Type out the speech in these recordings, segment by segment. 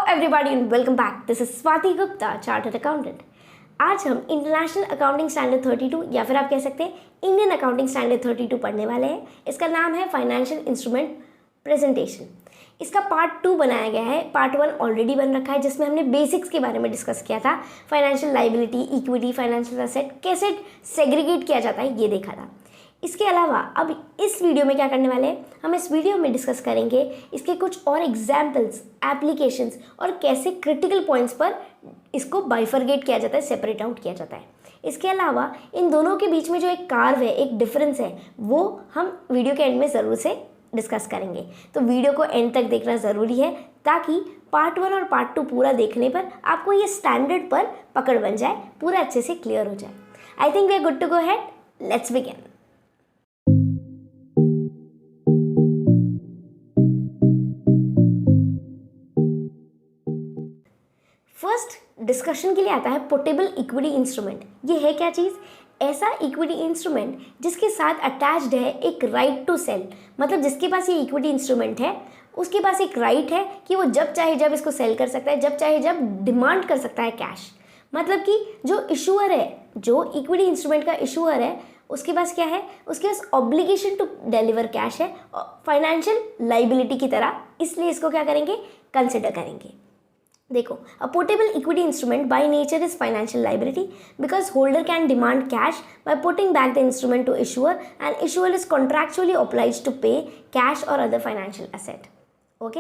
everybody and welcome back. This is Swati Gupta, Chartered Accountant. आज हम international accounting standard 32 या फिर आप कह सकते हैं इंडियन अकाउंटिंग स्टैंडर्ड 32 पढ़ने वाले हैं। इसका नाम है फाइनेंशियल इंस्ट्रूमेंट प्रेजेंटेशन। इसका पार्ट 2 बनाया गया है। पार्ट 1 ऑलरेडी बन रखा है जिसमें हमने बेसिक्स के बारे में डिस्कस किया था। Financial liability, equity, financial asset कैसे सेग्रीगेट किया जाता है ये देखा था। इसके अलावा अब इस वीडियो में क्या करने वाले हैं, हम इस वीडियो में डिस्कस करेंगे इसके कुछ और एग्जाम्पल्स, एप्लीकेशंस और कैसे क्रिटिकल पॉइंट्स पर इसको बाइफरगेट किया जाता है, सेपरेट आउट किया जाता है। इसके अलावा इन दोनों के बीच में जो एक कार्व है, एक डिफरेंस है, वो हम वीडियो के एंड में ज़रूर से डिस्कस करेंगे। तो वीडियो को एंड तक देखना ज़रूरी है ताकि पार्ट 1 और पार्ट 2 पूरा देखने पर आपको ये स्टैंडर्ड पर पकड़ बन जाए, पूरा अच्छे से क्लियर हो जाए। I think we are good to go ahead, let's begin. First discussion के लिए आता है पोर्टेबल इक्विटी इंस्ट्रूमेंट। ये है क्या चीज़? ऐसा इक्विटी इंस्ट्रूमेंट जिसके साथ अटैच्ड है एक राइट टू सेल। मतलब जिसके पास ये इक्विटी इंस्ट्रूमेंट है उसके पास एक राइट है कि वो जब चाहे जब इसको सेल कर सकता है, जब चाहे जब डिमांड कर सकता है कैश। मतलब कि जो इशूअर है, जो इक्विटी इंस्ट्रूमेंट का इशूअर है, उसके पास क्या है? उसके पास ऑब्लिगेशन टू डिलीवर कैश है, फाइनेंशियल लाइबिलिटी की तरह। इसलिए इसको क्या करेंगे? कंसिडर करेंगे। देखो, a puttable equity instrument by nature is financial liability because holder can demand cash by putting back the instrument to issuer and issuer is contractually obliged to pay cash और other financial asset. Okay,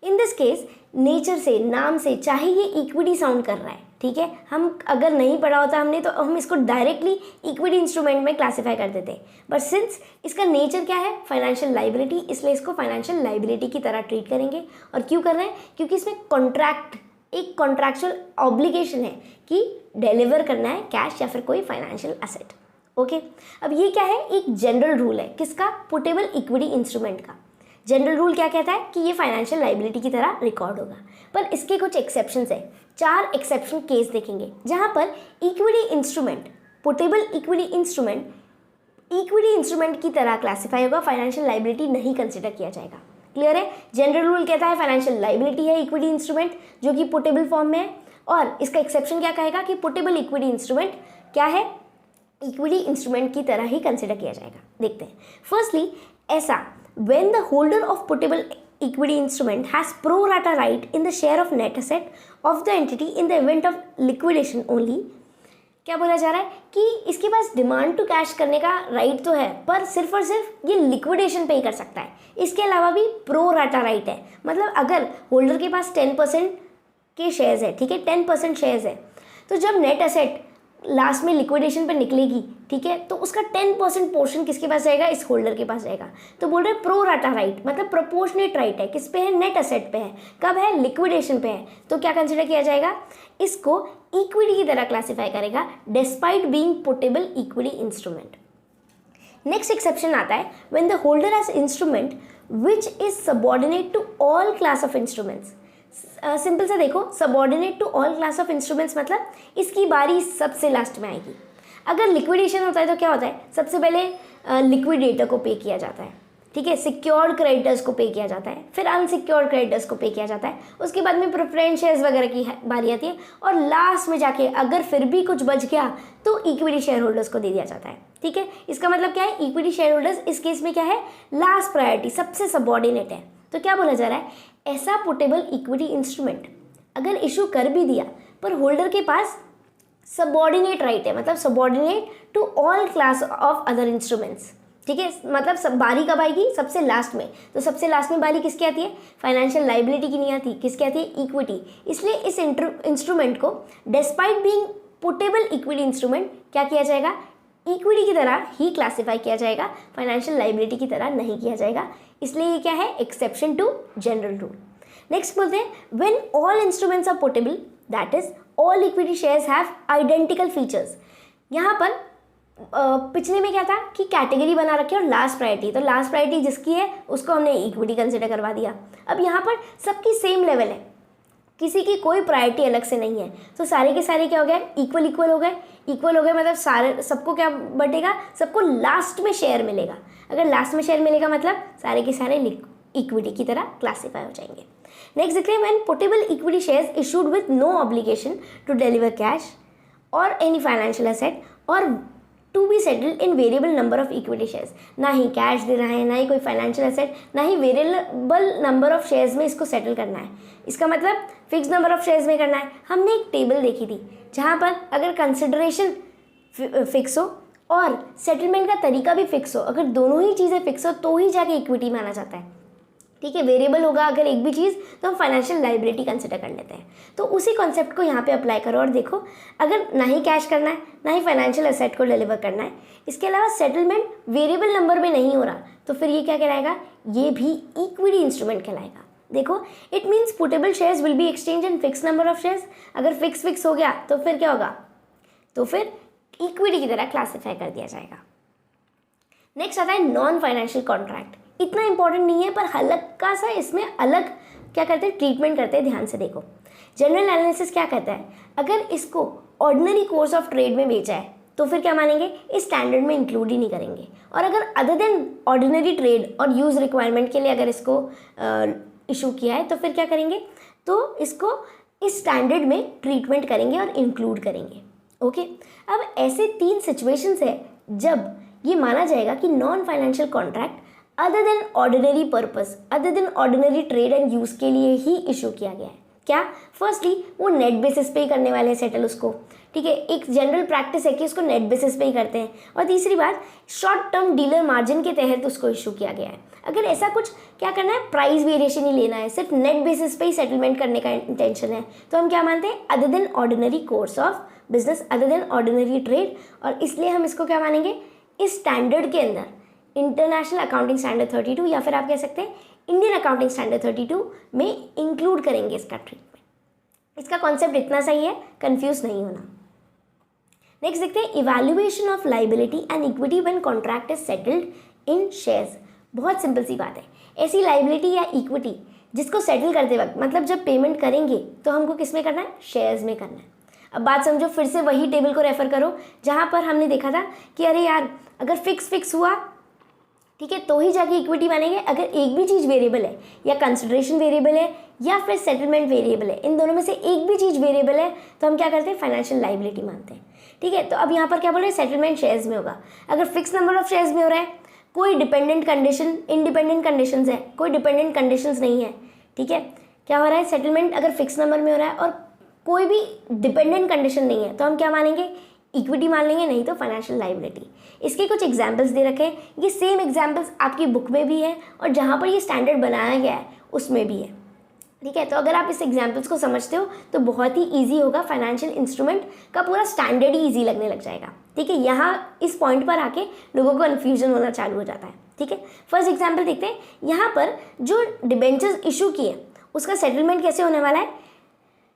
in this case nature से, नाम से, चाहे ये equity sound कर रहा है, ठीक है, हम अगर नहीं पढ़ा होता हमने तो हम इसको डायरेक्टली इक्विटी इंस्ट्रूमेंट में क्लासीफाई कर देते, बट सिंस इसका नेचर क्या है? फाइनेंशियल लाइबिलिटी, इसलिए इसको फाइनेंशियल लाइबिलिटी की तरह ट्रीट करेंगे। और क्यों कर रहे हैं? क्योंकि इसमें एक कॉन्ट्रैक्चुअल ऑब्लिगेशन है कि डिलीवर करना है कैश या फिर कोई फाइनेंशियल एसेट। ओके, अब ये क्या है? एक जनरल रूल है। किसका? पोर्टेबल इक्विटी इंस्ट्रूमेंट का। जनरल रूल क्या कहता है कि ये फाइनेंशियल लाइबिलिटी की तरह रिकॉर्ड होगा, पर इसके कुछ एक्सेप्शंस है। 4 एक्सेप्शन केस देखेंगे जहां पर equity instrument, portable equity instrument की तरह क्लासीफाई होगा, फाइनेंशियल लाइबिलिटी नहीं कंसिडर किया जाएगा। क्लियर है? जनरल रूल कहता है फाइनेंशियल लाइबिलिटी है इक्विटी इंस्ट्रूमेंट जो कि पोर्टेबल फॉर्म में है, और इसका एक्सेप्शन क्या कहेगा कि पोर्टेबल इक्विटी इंस्ट्रूमेंट क्या है? इक्विटी इंस्ट्रूमेंट की तरह ही कंसिडर किया जाएगा। देखते हैं। फर्स्टली, ऐसा when the holder of portable equity instrument has pro rata right in the share of net asset of the entity in the event of liquidation only। क्या बोला जा रहा है कि इसके पास डिमांड टू कैश करने का राइट तो है, पर सिर्फ और सिर्फ ये लिक्विडेशन पे ही कर सकता है। इसके अलावा भी प्रो राटा राइट है। मतलब अगर होल्डर के पास 10% के शेयर्स है, ठीक है, 10% शेयर्स है, तो जब नेट एसेट लास्ट में लिक्विडेशन पे निकलेगी, ठीक है, तो उसका 10% पोर्शन किसके पास जाएगा? इस होल्डर के पास जाएगा। तो बोल रहे प्रो राटा राइट, मतलब प्रोपोर्शनेट राइट है। किस पे है? नेट एसेट पे है। कब है? लिक्विडेशन पे है। तो क्या कंसिडर किया जाएगा? इसको इक्विटी की तरह क्लासीफाई करेगा despite being puttable equity instrument. Next exception आता है when the holder has instrument which is subordinate to all class of instruments. Simple सा देखो, subordinate to all class of instruments मतलब इसकी बारी सबसे लास्ट में आएगी। अगर लिक्विडेशन होता है तो क्या होता है? सबसे पहले लिक्विडेटर को पे किया जाता है, ठीक है, सिक्योर्ड क्रेडिटर्स को पे किया जाता है, फिर अनसिक्योर्ड क्रेडिटर्स को पे किया जाता है, उसके बाद में प्रेफरेंस शेयर्स वगैरह की बारी आती है, और लास्ट में जाके अगर फिर भी कुछ बच गया तो इक्विटी शेयर होल्डर्स को दे दिया जाता है। ठीक है, इसका मतलब क्या है? इक्विटी शेयर होल्डर्स इस केस में क्या है? लास्ट प्रायोरिटी, सबसे सबऑर्डिनेट है। तो क्या बोला जा रहा है? ऐसा पोर्टेबल इक्विटी इंस्ट्रूमेंट अगर इशू कर भी दिया पर होल्डर के पास सबऑर्डिनेट राइट है, मतलब subordinate to all class of other instruments, ठीक है, मतलब सब बारी कब आएगी? सबसे लास्ट में। तो सबसे लास्ट में बारी किसकी आती है? फाइनेंशियल लाइबिलिटी की नहीं आती, किसकी आती है? इक्विटी। इसलिए इस इंस्ट्रूमेंट को despite being puttable equity instrument क्या किया जाएगा? इक्विटी की तरह ही क्लासीफाई किया जाएगा, फाइनेंशियल लाइबिलिटी की तरह नहीं किया जाएगा। इसलिए ये क्या है? Exception to general rule. Next बोलते हैं when all instruments are puttable that is all equity shares have identical features. यहाँ पर पिछले में क्या था कि कैटेगरी बना रखी है और लास्ट प्रायोरिटी, तो लास्ट प्रायोरिटी जिसकी है उसको हमने इक्विटी कंसिडर करवा दिया। अब यहाँ पर सबकी सेम लेवल है, किसी की कोई प्रायोरिटी अलग से नहीं है, तो सारे के सारे क्या हो गए? इक्वल हो गए मतलब सारे, सबको क्या बटेगा? सबको लास्ट में शेयर मिलेगा। अगर लास्ट में शेयर मिलेगा मतलब सारे के सारे इक्विटी की तरह क्लासीफाई हो जाएंगे। नेक्स्ट देखते हैं, when puttable equity shares issued with no obligation to deliver cash और एनी फाइनेंशियल एसेट और to be settled in variable number of equity shares. ना ही कैश दे रहा है, ना ही कोई फाइनेंशियल एसेट, ना ही वेरिएबल नंबर ऑफ शेयर्स में इसको सेटल करना है। इसका मतलब फिक्स नंबर ऑफ शेयर्स में करना है। हमने एक टेबल देखी थी जहाँ पर अगर कंसिडरेशन फिक्स हो और सेटलमेंट का तरीका भी फिक्स हो, अगर दोनों ही चीज़ें फिक्स हो तो ही जाके इक्विटी माना जाता है। ठीक है, वेरिएबल होगा अगर एक भी चीज़ तो हम फाइनेंशियल लाइबिलिटी कंसिडर कर लेते हैं। तो उसी कॉन्सेप्ट को यहाँ पे अप्लाई करो और देखो, अगर ना ही कैश करना है, ना ही फाइनेंशियल एसेट को डिलीवर करना है, इसके अलावा सेटलमेंट वेरिएबल नंबर में नहीं हो रहा, तो फिर ये क्या कहलाएगा, ये भी इक्विटी इंस्ट्रूमेंट कहलाएगा। देखो, it means puttable shares will be exchange in fix number of shares. अगर फिक्स हो गया तो फिर क्या होगा, तो फिर इक्विटी की तरह क्लासीफाई कर दिया जाएगा। नेक्स्ट आता है नॉन फाइनेंशियल कॉन्ट्रैक्ट। इतना इंपॉर्टेंट नहीं है पर हल्का सा इसमें अलग क्या करते हैं, ट्रीटमेंट करते हैं। ध्यान से देखो, जनरल एनालिसिस क्या कहता है, अगर इसको ऑर्डिनरी कोर्स ऑफ ट्रेड में बेचा है तो फिर क्या मानेंगे, इस स्टैंडर्ड में इंक्लूड ही नहीं करेंगे। और अगर अदर देन ऑर्डिनरी ट्रेड और यूज़ रिक्वायरमेंट के लिए अगर इसको इशू किया है तो फिर क्या करेंगे, तो इसको इस स्टैंडर्ड में ट्रीटमेंट करेंगे और इंक्लूड करेंगे। ओके, अब ऐसे 3 सिचुएशंस है जब ये माना जाएगा कि non financial contract other than ordinary purpose, other than ordinary trade and use के लिए ही इशू किया गया है। क्या, फर्स्टली वो नेट बेसिस पे ही करने वाले हैं सेटल उसको। ठीक है, एक जनरल प्रैक्टिस है कि उसको नेट बेसिस पे ही करते हैं। और तीसरी बात, शॉर्ट टर्म डीलर मार्जिन के तहत उसको इशू किया गया है। अगर ऐसा कुछ क्या करना है, प्राइस वेरिएशन ही लेना है, सिर्फ नेट बेसिस पे ही सेटलमेंट करने का इंटेंशन है, तो हम क्या मानते हैं, other than ordinary course of business, other than ordinary trade. और इसलिए हम इसको क्या मानेंगे, इस स्टैंडर्ड के अंदर इंटरनेशनल अकाउंटिंग स्टैंडर्ड 32 या फिर आप कह सकते हैं इंडियन अकाउंटिंग स्टैंडर्ड 32 में इंक्लूड करेंगे इसका ट्रीटमेंट। इसका कॉन्सेप्ट इतना सही है, कंफ्यूज नहीं होना। नेक्स्ट देखते हैं, evaluation of liability and equity when contract is settled in shares. बहुत सिंपल सी बात है, ऐसी लाइबिलिटी या इक्विटी जिसको सेटल करते वक्त, मतलब जब पेमेंट करेंगे तो हमको किस में करना है, शेयर्स में करना है। अब बात समझो, फिर से वही टेबल को रेफर करो जहाँ पर हमने देखा था कि अरे यार अगर फिक्स हुआ, ठीक है, तो ही जाके इक्विटी मानेंगे। अगर एक भी चीज़ वेरिएबल है, या कंसिडरेशन वेरिएबल है या फिर सेटलमेंट वेरिएबल है, इन दोनों में से एक भी चीज़ वेरिएबल है, तो हम क्या करते हैं, फाइनेंशियल लाइबिलिटी मानते हैं। ठीक है, तो अब यहाँ पर क्या बोल रहे हैं, सेटलमेंट शेयर्स में होगा। अगर फिक्स नंबर ऑफ शेयर्स में हो रहा है, कोई डिपेंडेंट कंडीशन, इंडिपेंडेंट कंडीशंस है, कोई डिपेंडेंट कंडीशंस नहीं है। ठीक है, क्या हो रहा है, सेटलमेंट अगर फिक्स नंबर में हो रहा है और कोई भी डिपेंडेंट कंडीशन नहीं है, तो हम क्या मानेंगे, इक्विटी मान लेंगे, नहीं तो फाइनेंशियल लाइबिलिटी। इसके कुछ एग्जांपल्स दे रखे हैं, ये सेम एग्जांपल्स आपकी बुक में भी है और जहाँ पर ये स्टैंडर्ड बनाया गया है उसमें भी है। ठीक है, तो अगर आप इस एग्जांपल्स को समझते हो तो बहुत ही इजी होगा, फाइनेंशियल इंस्ट्रूमेंट का पूरा स्टैंडर्ड ही इजी लगने लग जाएगा। ठीक है, यहाँ इस पॉइंट पर आके लोगों को कन्फ्यूजन होना चालू हो जाता है। ठीक है, फर्स्ट एग्जाम्पल देखते हैं, यहाँ पर जो डिबेंचर्स इशू किए उसका सेटलमेंट कैसे होने वाला है,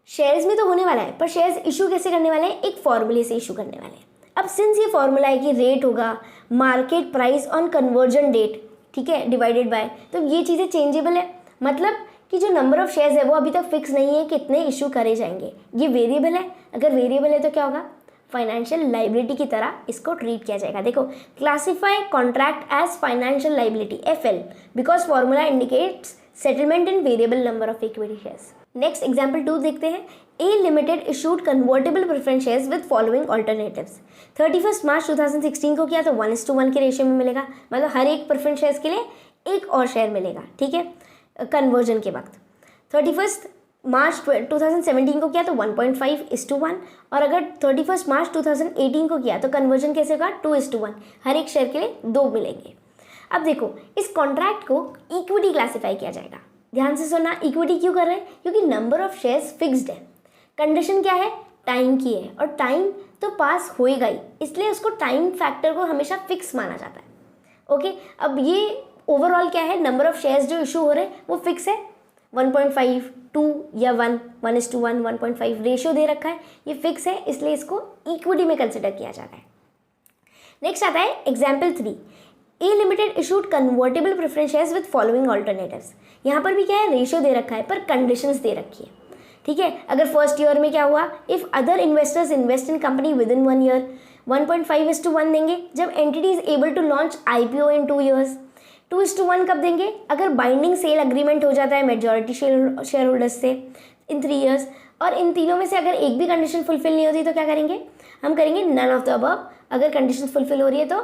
शेयर्स में तो होने वाला है, पर शेयर्स इशू कैसे करने वाले हैं, एक फॉर्मूले से इशू करने वाले हैं। अब सिंस ये फॉर्मूला है कि रेट होगा market price on conversion date, ठीक है, डिवाइडेड बाय, तो ये चीज़ें चेंजेबल है। मतलब कि जो नंबर ऑफ शेयर्स है वो अभी तक फिक्स नहीं है, कितने इशू करे जाएंगे, ये वेरिएबल है। अगर वेरिएबल है तो क्या होगा, फाइनेंशियल लाइबिलिटी की तरह इसको ट्रीट किया जाएगा। देखो, classify contract as financial liability FL because formula indicates settlement in variable number of equity shares. Next example 2 देखते हैं, A Limited issued convertible preference shares with following alternatives. 31 March 2016 को किया तो 1:1 के रेशियो में मिलेगा, मतलब हर एक प्रेफरेंस शेयर्स के लिए एक और शेयर मिलेगा। ठीक है, कन्वर्जन के वक्त 31 मार्च 2017 को किया तो 1.5:1, और अगर 31 मार्च 2018 को किया तो कन्वर्जन कैसे होगा, 2:1, हर एक शेयर के लिए 2 मिलेंगे। अब देखो, इस कॉन्ट्रैक्ट को इक्विटी क्लासीफाई किया जाएगा। ध्यान से सुनना, इक्विटी क्यों कर रहे हैं, क्योंकि नंबर ऑफ शेयर्स फिक्स्ड है, कंडीशन क्या है, टाइम की है, और टाइम तो पास होएगा ही, इसलिए उसको टाइम फैक्टर को हमेशा फिक्स माना जाता है। ओके, अब ये ओवरऑल क्या है, नंबर ऑफ शेयर्स जो इशू हो रहे हैं वो फिक्स है, 1.5, 2 या 1:1, 1.5 रेशियो दे रखा है, ये फिक्स है, इसलिए इसको इक्विटी में कंसिडर किया जा रहा है। नेक्स्ट आता है example 3, A Limited issued convertible preference shares with following alternatives. यहाँ पर भी क्या है, रेशियो दे रखा है पर कंडीशंस दे रखी है। ठीक है, अगर फर्स्ट ईयर में क्या हुआ, if other investors invest in company within 1 year 1.5:1 देंगे, जब entity is able to launch IPO in 2 years, 2:1 कब देंगे? अगर बाइंडिंग सेल अग्रीमेंट हो जाता है मेजॉरिटी शेयर होल्डर्स से इन 3 ईयर्स, और इन तीनों में से अगर एक भी कंडीशन फुलफिल नहीं होती तो क्या करेंगे? हम करेंगे नन ऑफ द अबव। अगर कंडीशन फुलफिल हो रही है तो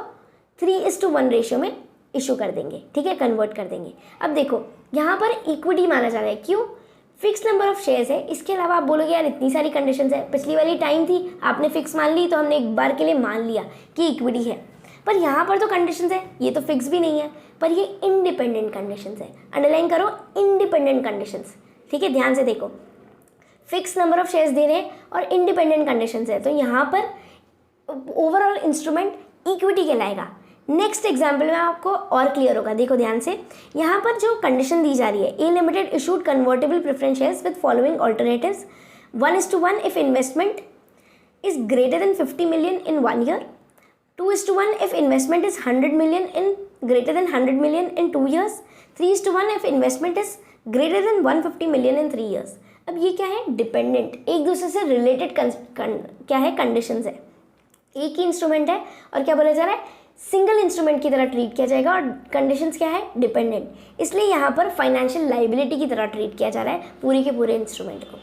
3:1 रेशियो में इशू कर देंगे, ठीक है, कन्वर्ट कर देंगे। अब देखो यहाँ पर इक्विटी माना जा रहा है, क्यों? फिक्स नंबर ऑफ शेयर्स है। इसके अलावा आप बोलोगे यार इतनी सारी कंडीशंस है, पिछली वाली टाइम थी आपने फिक्स मान ली तो हमने एक बार के लिए मान लिया कि इक्विटी है, पर यहाँ पर तो कंडीशंस है, ये तो फिक्स भी नहीं है, पर ये इंडिपेंडेंट कंडीशंस है। अंडरलाइन करो, इंडिपेंडेंट कंडीशंस, ठीक है, ध्यान से देखो, फिक्स नंबर ऑफ शेयर्स दे रहे हैं और इंडिपेंडेंट कंडीशंस है, तो यहाँ पर ओवरऑल इंस्ट्रूमेंट इक्विटी कहलाएगा। नेक्स्ट एग्जाम्पल में आपको और क्लियर होगा, देखो ध्यान से, यहाँ पर जो कंडीशन दी जा रही है, A limited issued convertible preference shares with following alternatives 1:1 if investment is greater than 50 million in 1 year, 2:1 if investment is 100 million in greater than 100 million in 2 years, 3:1 if investment is greater than 150 million in 3 years। अब ये क्या है? Dependent, एक दूसरे से related क्या है? Conditions है। एक ही इंस्ट्रूमेंट है और क्या बोला जा रहा है? सिंगल इंस्ट्रूमेंट की तरह ट्रीट किया जाएगा, और कंडीशंस क्या है? डिपेंडेंट, इसलिए यहाँ पर फाइनेंशियल लाइबिलिटी की तरह ट्रीट किया जा रहा है पूरे के पूरे इंस्ट्रूमेंट को।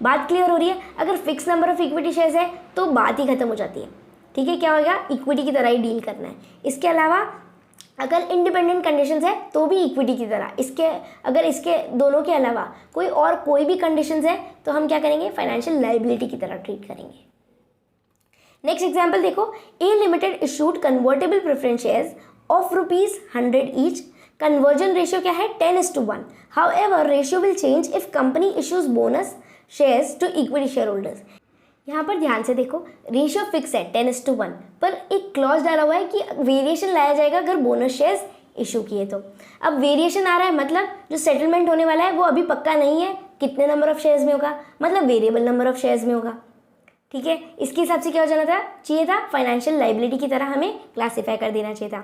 बात क्लियर हो रही है? अगर fix number of equity shares है तो बात ही खत्म हो जाती है, ठीक है, क्या होगा? इक्विटी की तरह ही डील करना है। इसके अलावा अगर इंडिपेंडेंट कंडीशंस है तो भी इक्विटी की तरह, अगर इसके दोनों के अलावा कोई भी कंडीशंस है तो हम क्या करेंगे? फाइनेंशियल लाइबिलिटी की तरह ट्रीट करेंगे। नेक्स्ट एग्जाम्पल देखो, A limited issued convertible preference shares of ₹100 each, conversion ratio क्या है? 10:1। However ratio will change if company issues bonus shares to equity share holders. यहाँ पर ध्यान से देखो, रेशियो फिक्स है 10:1, पर एक क्लॉज डाला हुआ है कि वेरिएशन लाया जाएगा अगर बोनस शेयर्स इशू किए तो। अब वेरिएशन आ रहा है, मतलब जो सेटलमेंट होने वाला है वो अभी पक्का नहीं है, कितने नंबर ऑफ शेयर्स में होगा, मतलब वेरिएबल नंबर ऑफ शेयर्स में होगा, ठीक है। इसके हिसाब से क्या हो जाना चाहिए था? फाइनेंशियल लाइबिलिटी की तरह हमें क्लासीफाई कर देना चाहिए था।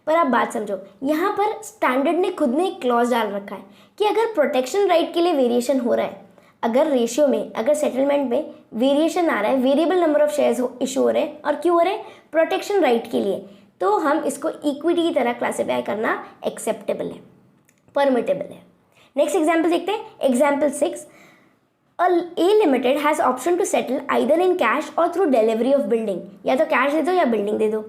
पर आप बात समझो, यहाँ पर स्टैंडर्ड ने खुद ने एक क्लॉज डाल रखा है कि अगर प्रोटेक्शन राइट के लिए वेरिएशन हो रहा है, अगर रेशियो में, अगर सेटलमेंट में वेरिएशन आ रहा है, variable number of shares issue हो रहे हैं, और क्यों हो रहे हैं? प्रोटेक्शन राइट के लिए, तो हम इसको इक्विटी की तरह क्लासीफाई करना एक्सेप्टेबल है, परमिटेबल है। नेक्स्ट एग्जाम्पल देखते हैं, example 6, A Limited has option to settle either in cash और थ्रू डिलीवरी ऑफ बिल्डिंग, या तो कैश दे दो या बिल्डिंग दे दो।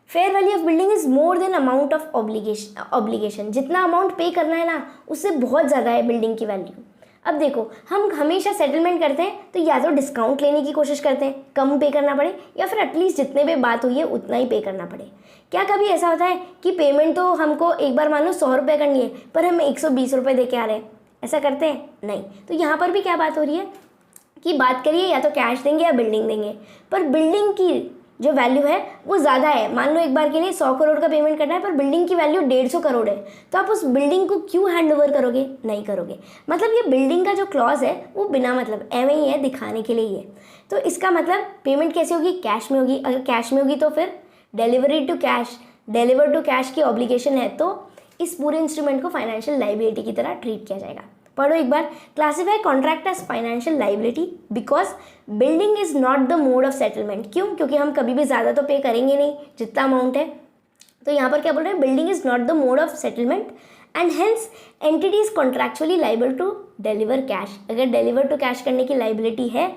Fair value of building is more than amount of obligation, जितना अमाउंट पे करना है ना उससे बहुत ज़्यादा है बिल्डिंग की वैल्यू। अब देखो, हम हमेशा सेटलमेंट करते हैं तो या तो डिस्काउंट लेने की कोशिश करते हैं, कम पे करना पड़े, या फिर एटलीस्ट जितने भी बात हुई है उतना ही पे करना पड़े। क्या कभी ऐसा होता है कि पेमेंट तो हमको एक बार मान लो 100 रुपये करनी है, पर हम 120 रुपये दे के आ रहे हैं, ऐसा करते हैं? नहीं। तो यहाँ पर भी क्या बात हो रही है कि बात करिए या तो कैश देंगे या बिल्डिंग देंगे, पर बिल्डिंग की जो वैल्यू है वो ज़्यादा है। मान लो एक बार के लिए 100 करोड़ का पेमेंट करना है, पर बिल्डिंग की वैल्यू 150 करोड़ है, तो आप उस बिल्डिंग को क्यों हैंड ओवर करोगे? नहीं करोगे। मतलब ये बिल्डिंग का जो क्लॉज है वो बिना मतलब एवं ही है, दिखाने के लिए ही है। तो इसका मतलब पेमेंट कैसे होगी? कैश में होगी। अगर कैश में होगी तो फिर डिलीवर टू कैश की ऑब्लिगेशन है, तो इस पूरे इंस्ट्रूमेंट को फाइनेंशियल लाइबिलिटी की तरह ट्रीट किया जाएगा। पढ़ो एक बार, classify contract as financial liability because building is not the mode of settlement. क्यों? क्योंकि हम कभी भी ज़्यादा तो पे करेंगे नहीं जितना अमाउंट है। तो यहाँ पर क्या बोल रहे हैं? Building is not the mode of settlement and hence entity is contractually liable to deliver cash. अगर डिलीवर टू कैश करने की लाइबिलिटी है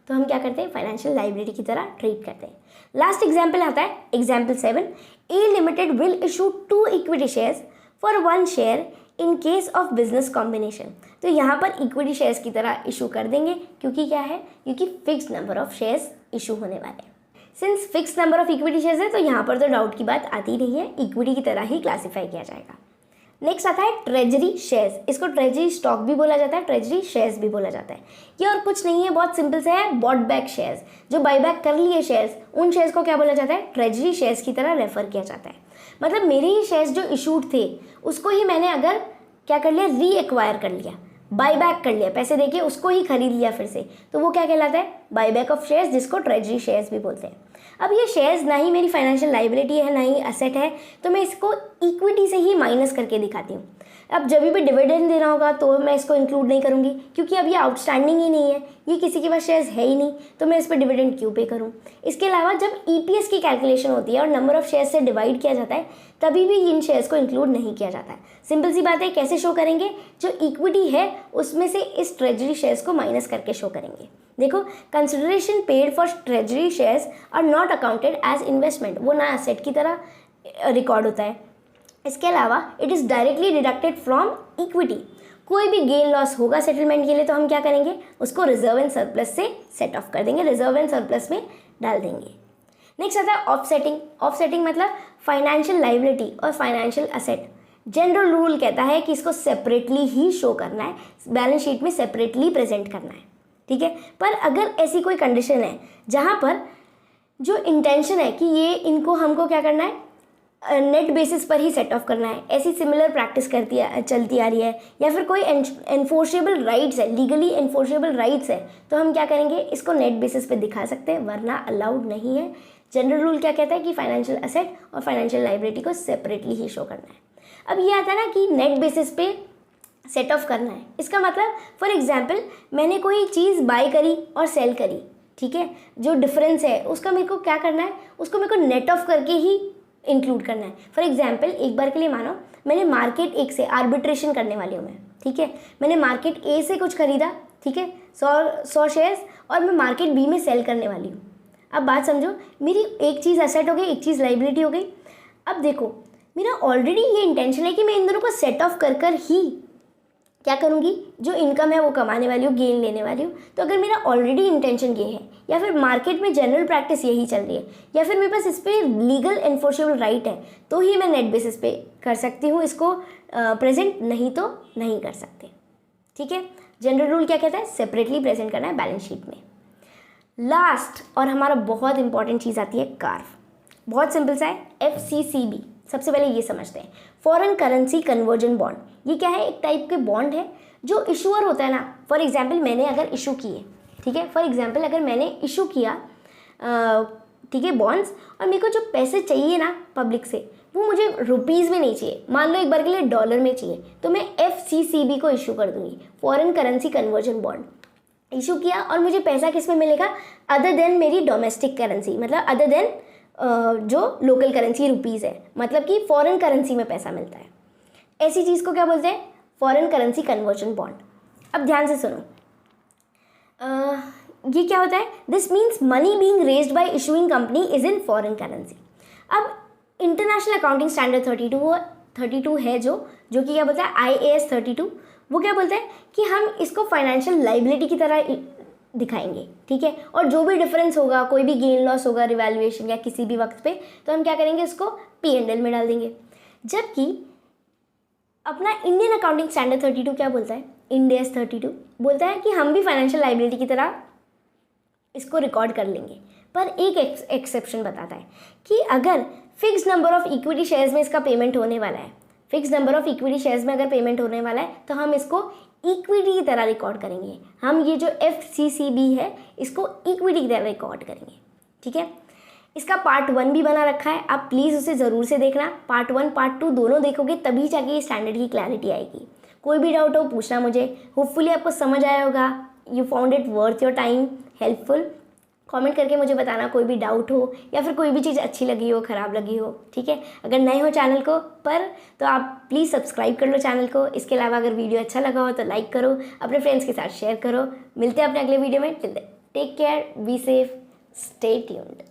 तो हम क्या करते हैं? फाइनेंशियल लाइबिलिटी की तरह ट्रीट करते हैं। लास्ट एग्जाम्पल आता है, example 7, A limited will issue 2 equity shares for 1 share in case of business combination. तो यहाँ पर इक्विटी शेयर्स की तरह इशू कर देंगे, क्योंकि क्या है? क्योंकि fix number of shares issue होने वाले हैं। Since fix number of equity shares है तो यहाँ पर तो डाउट की बात आती नहीं है, इक्विटी की तरह ही क्लासीफाई किया जाएगा। नेक्स्ट आता है ट्रेजरी शेयर्स। इसको ट्रेजरी स्टॉक भी बोला जाता है, ट्रेजरी शेयर्स भी बोला जाता है। ये और कुछ नहीं है, बहुत सिंपल से है, बॉट बैक शेयर्स। जो बाई बैक कर लिए शेयर्स, उन शेयर्स को क्या बोला जाता है? ट्रेजरी शेयर्स की तरह रेफर किया जाता है। मतलब मेरे ही शेयर्स जो इशूड थे उसको ही मैंने अगर क्या कर लिया? री एक्वायर कर लिया, बाई बैक कर लिया, पैसे देके उसको ही खरीद लिया फिर से, तो वो क्या कहलाता है? बाई बैक ऑफ शेयर्स, जिसको ट्रेजरी शेयर्स भी बोलते हैं। अब ये शेयर्स ना ही मेरी फाइनेंशियल लाइबिलिटी है ना ही असेट है, तो मैं इसको इक्विटी से ही माइनस करके दिखाती हूँ। अब जब भी डिविडेंड देना होगा तो मैं इसको इंक्लूड नहीं करूँगी, क्योंकि अब ये आउटस्टैंडिंग ही नहीं है, ये किसी के पास शेयर्स है ही नहीं, तो मैं इस पर डिविडेंड क्यों पे करूँ। इसके अलावा जब EPS की कैलकुलेशन होती है और नंबर ऑफ शेयर्स से डिवाइड किया जाता है, तभी भी इन शेयर्स को इंक्लूड नहीं किया जाता है। सिंपल सी बात है, कैसे शो करेंगे, जो इक्विटी है उसमें से इस ट्रेजरी शेयर्स को माइनस करके शो करेंगे। देखो, consideration paid for treasury shares are not accounted as investment, वो ना एसेट की तरह रिकॉर्ड होता है। इसके अलावा it is directly deducted from equity. कोई भी गेन लॉस होगा सेटलमेंट के लिए तो हम क्या करेंगे, उसको रिजर्व एंड सरप्लस से सेट ऑफ कर देंगे, रिजर्व एंड सरप्लस में डाल देंगे। नेक्स्ट आता है ऑफसेटिंग। ऑफसेटिंग मतलब फाइनेंशियल लाइबिलिटी और फाइनेंशियल असेट। जनरल रूल कहता है कि इसको सेपरेटली ही शो करना है, बैलेंस शीट में सेपरेटली प्रेजेंट करना है, ठीक है। पर अगर ऐसी कोई कंडीशन है जहाँ पर जो इंटेंशन है कि ये इनको हमको क्या करना है, नेट बेसिस पर ही सेट ऑफ करना है, ऐसी सिमिलर प्रैक्टिस चलती आ रही है, या फिर कोई एनफोर्सेबल राइट्स है, लीगली एनफोर्सेबल राइट्स है, तो हम क्या करेंगे, इसको नेट बेसिस पे दिखा सकते हैं, वरना अलाउड नहीं है। जनरल रूल क्या कहता है कि फाइनेंशियल असेट और फाइनेंशियल लाइबिलिटी को सेपरेटली ही शो करना है। अब ये आता है ना कि नेट बेसिस पे सेट ऑफ करना है, इसका मतलब फॉर एग्जाम्पल मैंने कोई चीज़ बाय करी और सेल करी, ठीक है, जो डिफरेंस है उसका मेरे को क्या करना है, उसको मेरे को नेट ऑफ करके ही इंक्लूड करना है। फॉर एग्जाम्पल एक बार के लिए मानो मैंने मार्केट एक से आर्बिट्रेशन करने वाली हूँ मैं, ठीक है, मैंने मार्केट ए से कुछ खरीदा, ठीक है, 100 शेयर्स, और मैं मार्केट बी में सेल करने वाली हूँ। अब बात समझो, मेरी एक चीज़ एसेट हो गई, एक चीज़ लाइबिलिटी हो गई। अब देखो, मेरा ऑलरेडी ये इंटेंशन है कि मैं इन दोनों को सेट ऑफ कर कर ही क्या करूँगी, जो इनकम है वो कमाने वाली हूँ, गेन लेने वाली हूँ। तो अगर मेरा ऑलरेडी इंटेंशन ये है, या फिर मार्केट में जनरल प्रैक्टिस यही चल रही है, या फिर मेरे पास इस पर लीगल एनफोर्सेबल राइट है, तो ही मैं नेट बेसिस पे कर सकती हूँ इसको प्रेजेंट, नहीं तो नहीं कर सकते, ठीक है। जनरल रूल क्या कहता है, सेपरेटली प्रेजेंट करना है बैलेंस शीट में। लास्ट और हमारा बहुत इंपॉर्टेंट चीज़ आती है कार्व। बहुत सिंपल सा है, FCCB। सबसे पहले ये समझते हैं, फॉरेन करेंसी कन्वर्जन बॉन्ड। ये क्या है, एक टाइप के बॉन्ड है जो इशूअर होता है ना। फॉर एग्जाम्पल मैंने अगर इशू किए, ठीक है, फॉर एग्जाम्पल अगर मैंने इशू किया, ठीक है, बॉन्ड्स, और मेरे को जो पैसे चाहिए ना पब्लिक से, वो मुझे रुपीज़ में नहीं चाहिए, मान लो एक बार के लिए डॉलर में चाहिए, तो मैं FCCB को इशू कर दूंगी, foreign currency conversion bond issue किया, और मुझे पैसा किस में मिलेगा, अदर देन मेरी डोमेस्टिक करेंसी, मतलब अदर देन जो लोकल करेंसी रुपीज़ है, मतलब कि फॉरेन करेंसी में पैसा मिलता है। ऐसी चीज़ को क्या बोलते हैं, फॉरेन करेंसी कन्वर्जन बॉन्ड। अब ध्यान से सुनो, ये क्या होता है, this means money being raised bye issuing company is in foreign currency. अब इंटरनेशनल अकाउंटिंग स्टैंडर्ड 32 है जो कि क्या बोलता है, IAS 32, वो क्या बोलता है कि हम इसको फाइनेंशियल लाइबिलिटी की तरह दिखाएंगे, ठीक है, और जो भी डिफरेंस होगा, कोई भी गेन लॉस होगा रिवैल्यूएशन या किसी भी वक्त पे, तो हम क्या करेंगे, इसको P&L में डाल देंगे। जबकि अपना इंडियन अकाउंटिंग स्टैंडर्ड 32 क्या बोलता है, इंड AS 32 बोलता है कि हम भी फाइनेंशियल लाइबिलिटी की तरह इसको रिकॉर्ड कर लेंगे, पर एक एक्सेप्शन बताता है कि अगर fix number of equity shares में इसका पेमेंट होने वाला है, fix number of equity shares में अगर पेमेंट होने वाला है, तो हम इसको इक्विटी की तरह रिकॉर्ड करेंगे। हम ये जो FCCB है इसको इक्विटी की तरह रिकॉर्ड करेंगे, ठीक है। इसका पार्ट 1 भी बना रखा है, आप प्लीज़ उसे ज़रूर से देखना। पार्ट 1 पार्ट 2 दोनों देखोगे तभी जाके ये स्टैंडर्ड की क्लैरिटी आएगी। कोई भी डाउट हो पूछना मुझे, होपफुली आपको समझ आया होगा, you found it worth your time, helpful. Comment करके मुझे बताना कोई भी डाउट हो या फिर कोई भी चीज़ अच्छी लगी हो, ख़राब लगी हो, ठीक है। अगर नए हो चैनल को पर तो आप प्लीज़ सब्सक्राइब कर लो चैनल को। इसके अलावा अगर वीडियो अच्छा लगा हो तो लाइक करो, अपने फ्रेंड्स के साथ शेयर करो। मिलते हैं अपने अगले वीडियो में। Take care, be safe, stay tuned.